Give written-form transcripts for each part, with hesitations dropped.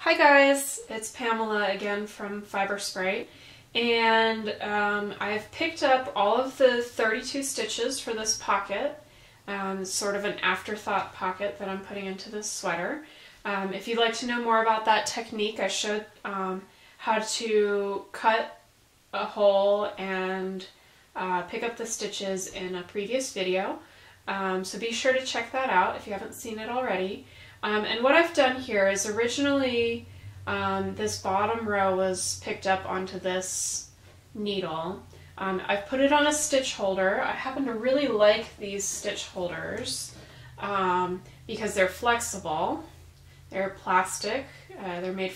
Hi guys, it's Pamela again from Fiber Sprite, and I've picked up all of the 32 stitches for this pocket, sort of an afterthought pocket that I'm putting into this sweater. If you'd like to know more about that technique, I showed how to cut a hole and pick up the stitches in a previous video, so be sure to check that out if you haven't seen it already. And what I've done here is originally this bottom row was picked up onto this needle. I've put it on a stitch holder. I happen to really like these stitch holders because they're flexible. They're plastic. They're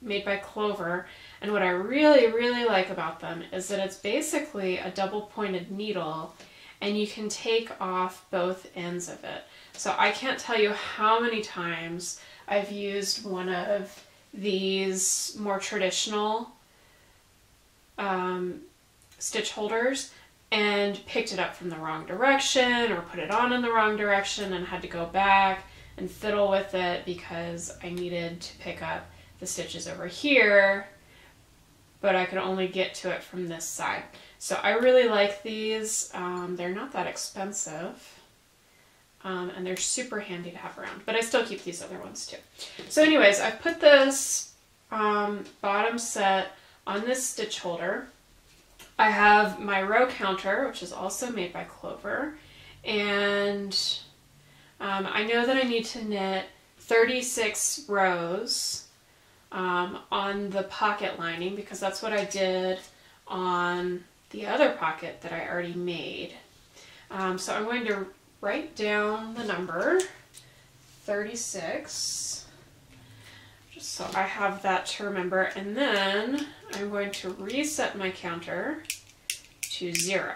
made by Clover. And what I really like about them is that it's basically a double-pointed needle, and you can take off both ends of it. So I can't tell you how many times I've used one of these more traditional stitch holders and picked it up from the wrong direction or put it on in the wrong direction and had to go back and fiddle with it because I needed to pick up the stitches over here, but I could only get to it from this side. So I really like these. They're not that expensive. And they're super handy to have around, but I still keep these other ones too. So anyways, I've put this bottom set on this stitch holder. I have my row counter, which is also made by Clover, and I know that I need to knit 36 rows on the pocket lining because that's what I did on the other pocket that I already made. So I'm going to write down the number 36 just so I have that to remember, and then I'm going to reset my counter to 0,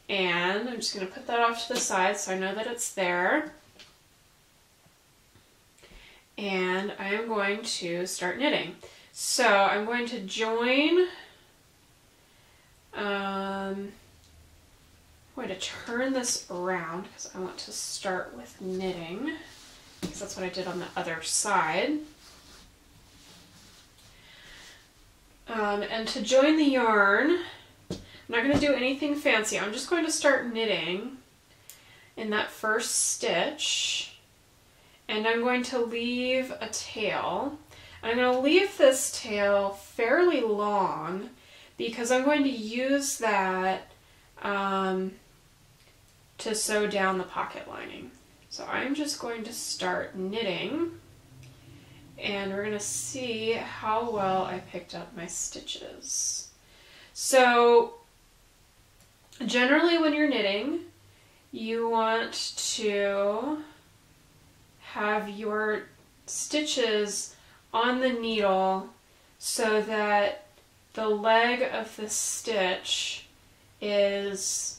and I'm just going to put that off to the side so I know that it's there, and I am going to start knitting. So I'm going to join I'm going to turn this around because I want to start with knitting, because that's what I did on the other side. And to join the yarn, I'm not going to do anything fancy. I'm just going to start knitting in that first stitch, and I'm going to leave a tail. I'm going to leave this tail fairly long because I'm going to use that to sew down the pocket lining. So I'm just going to start knitting, and we're going to see how well I picked up my stitches. So generally when you're knitting, you want to have your stitches on the needle so that the leg of the stitch is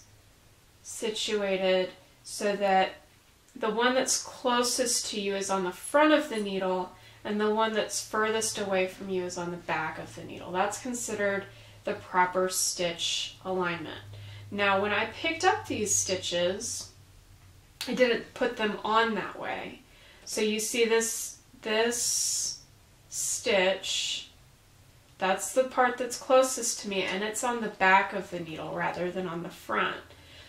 situated so that the one that's closest to you is on the front of the needle and the one that's furthest away from you is on the back of the needle. That's considered the proper stitch alignment. Now when I picked up these stitches, I didn't put them on that way. So you see this stitch, that's the part that's closest to me, and it's on the back of the needle rather than on the front.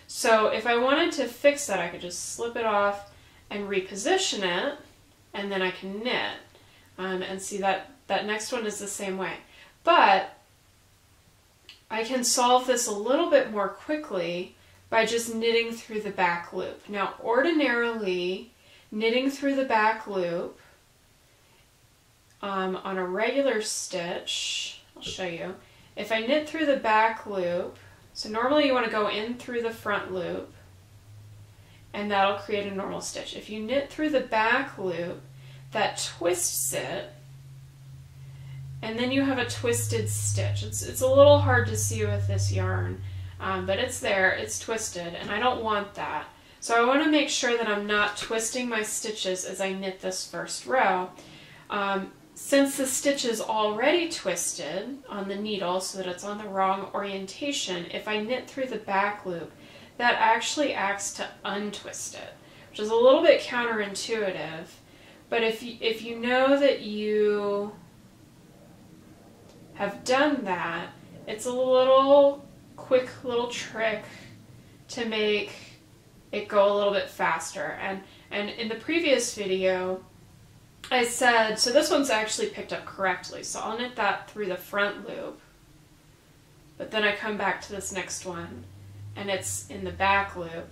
So if I wanted to fix that, I could just slip it off and reposition it, and then I can knit. And see that next one is the same way. But I can solve this a little bit more quickly by just knitting through the back loop. Now ordinarily, knitting through the back loop on a regular stitch, I'll show you. If I knit through the back loop, so normally you want to go in through the front loop, and that'll create a normal stitch. If you knit through the back loop, that twists it, and then you have a twisted stitch. It's a little hard to see with this yarn, but it's there, it's twisted, and I don't want that. So I want to make sure that I'm not twisting my stitches as I knit this first row. Since the stitch is already twisted on the needle so that it's on the wrong orientation, if I knit through the back loop, that actually acts to untwist it, which is a little bit counterintuitive, But if you know that you have done that, it's a little quick little trick to make it go a little bit faster. And in the previous video, I said, so this one's actually picked up correctly, so I'll knit that through the front loop. But then I come back to this next one, and it's in the back loop,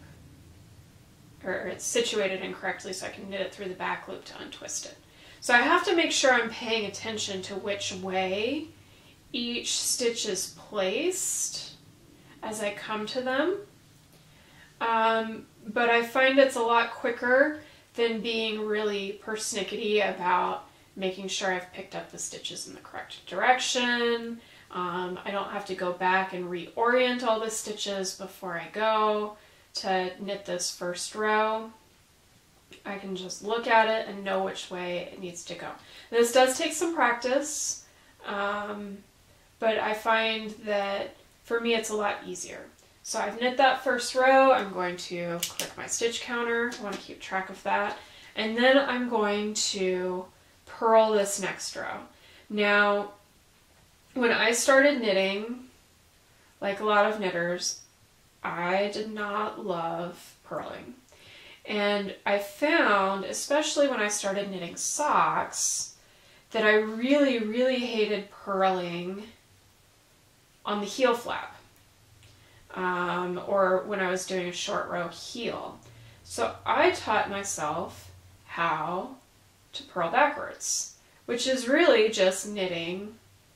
or it's situated incorrectly, so I can knit it through the back loop to untwist it. So I have to make sure I'm paying attention to which way each stitch is placed as I come to them. But I find it's a lot quicker than being really persnickety about making sure I've picked up the stitches in the correct direction. I don't have to go back and reorient all the stitches before I go to knit this first row. I can just look at it and know which way it needs to go. This does take some practice, but I find that for me it's a lot easier. So I've knit that first row, I'm going to click my stitch counter, I want to keep track of that, and then I'm going to purl this next row. Now, when I started knitting, like a lot of knitters, I did not love purling. And I found, especially when I started knitting socks, that I really, really hated purling on the heel flap. Or when I was doing a short row heel. So I taught myself how to purl backwards, which is really just knitting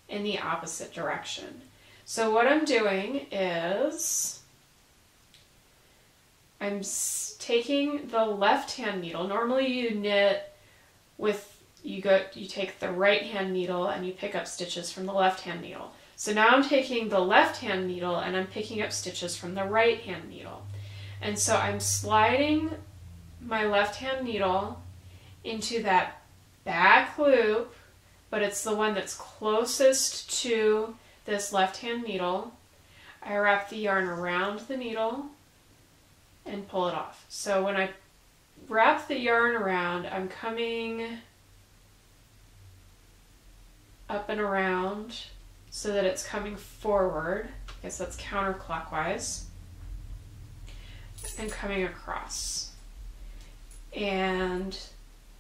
in the opposite direction. So what I'm doing is I'm taking the left hand needle. Normally you knit with, you take the right hand needle and you pick up stitches from the left hand needle. So now I'm taking the left hand needle and I'm picking up stitches from the right hand needle. And so I'm sliding my left hand needle into that back loop, but it's the one that's closest to this left hand needle. I wrap the yarn around the needle and pull it off. So when I wrap the yarn around, I'm coming up and around so that it's coming forward. I guess that's counterclockwise, and coming across. And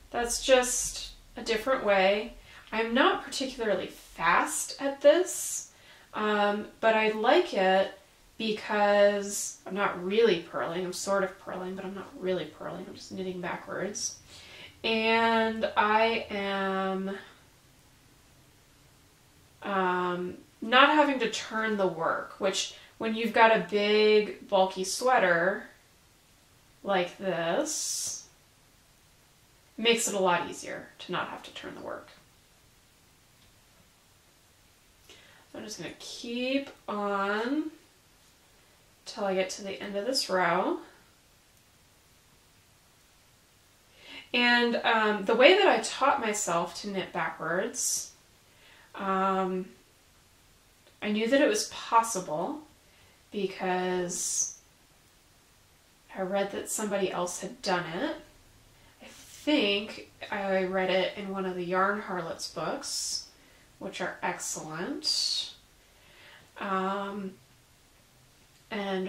that's just a different way. I'm not particularly fast at this, but I like it because I'm not really purling. I'm sort of purling, but I'm not really purling. I'm just knitting backwards. And I am not having to turn the work, which when you've got a big bulky sweater like this, it makes it a lot easier to not have to turn the work. So I'm just going to keep on till I get to the end of this row. And the way that I taught myself to knit backwards, I knew that it was possible because I read that somebody else had done it. I think I read it in one of the Yarn Harlots books, which are excellent, and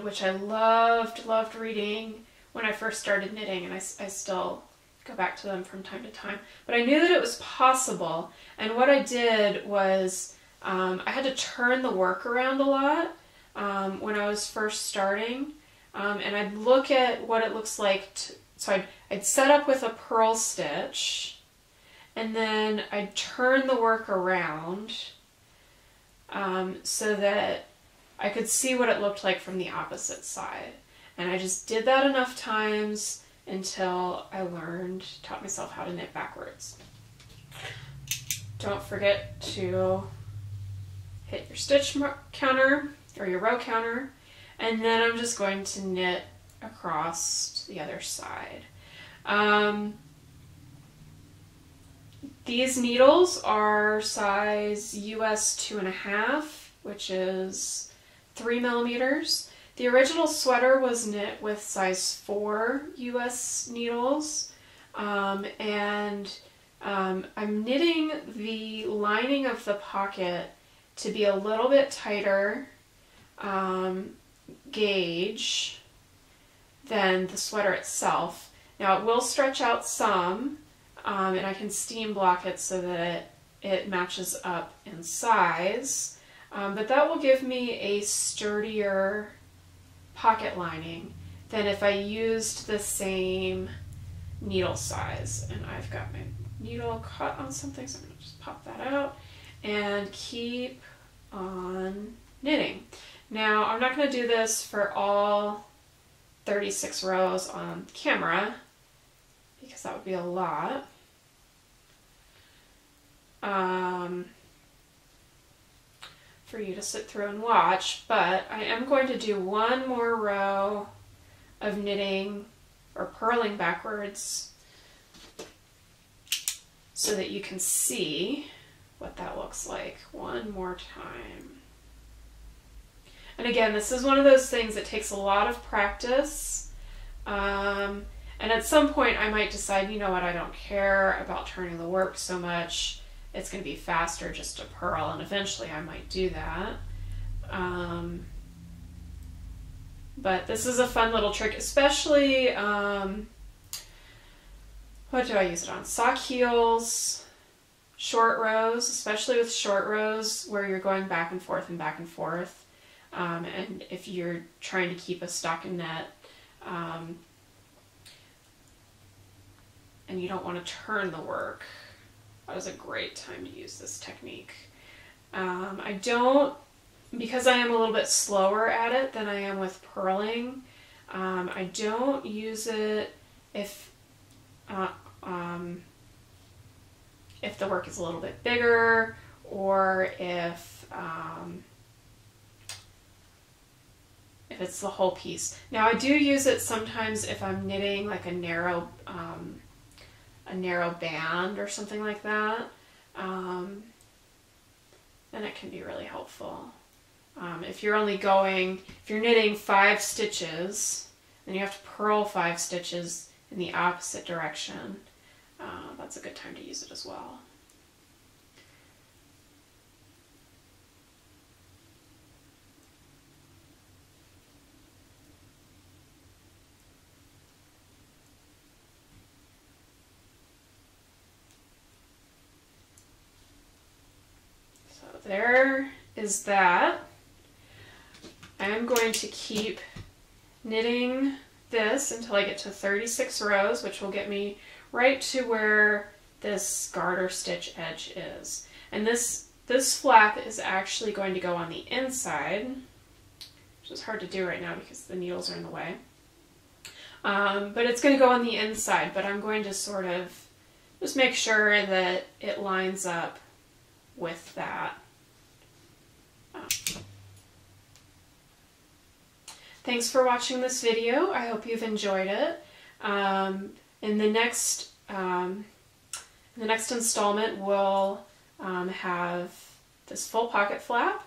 which I loved reading when I first started knitting, and I still go back to them from time to time. But I knew that it was possible, and what I did was I had to turn the work around a lot when I was first starting, and I'd look at what it looks like. So I'd set up with a purl stitch, and then I'd turn the work around so that I could see what it looked like from the opposite side. And I just did that enough times until I taught myself how to knit backwards. Don't forget to hit your stitch counter or your row counter, and then I'm just going to knit across to the other side. These needles are size US 2.5, which is 3 millimeters. The original sweater was knit with size 4 US needles, and I'm knitting the lining of the pocket to be a little bit tighter gauge than the sweater itself. Now it will stretch out some, and I can steam block it so that it matches up in size, but that will give me a sturdier pocket lining than if I used the same needle size. And I've got my needle caught on something, so I'm going to just pop that out and keep on knitting. Now I'm not going to do this for all 36 rows on camera because that would be a lot. For you to sit through and watch, but I am going to do one more row of knitting or purling backwards so that you can see what that looks like one more time. And again, this is one of those things that takes a lot of practice, and at some point I might decide, you know what, I don't care about turning the work so much. It's going to be faster just to purl, and eventually I might do that. But this is a fun little trick, especially, what do I use it on? Sock heels, short rows, especially with short rows where you're going back and forth and back and forth. And if you're trying to keep a stockinette, and you don't want to turn the work, that was a great time to use this technique. I don't, because I am a little bit slower at it than I am with purling, I don't use it if the work is a little bit bigger, or if it's the whole piece. Now I do use it sometimes if I'm knitting like a narrow band or something like that, then it can be really helpful. If you're knitting 5 stitches, then you have to purl 5 stitches in the opposite direction. That's a good time to use it as well. There is that. I'm going to keep knitting this until I get to 36 rows, which will get me right to where this garter stitch edge is. And this flap is actually going to go on the inside, which is hard to do right now because the needles are in the way. But it's going to go on the inside, but I'm going to sort of just make sure that it lines up with that. Thanks for watching this video. I hope you've enjoyed it. In the next installment, we'll have this full pocket flap,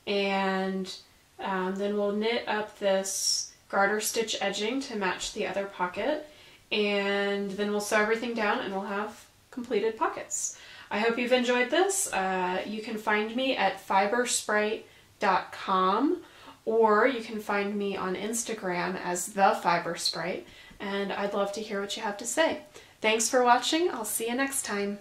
and then we'll knit up this garter stitch edging to match the other pocket, and then we'll sew everything down and we'll have completed pockets. I hope you've enjoyed this. You can find me at fibersprite.com, or you can find me on Instagram as The Fiber Sprite, and I'd love to hear what you have to say. Thanks for watching. I'll see you next time.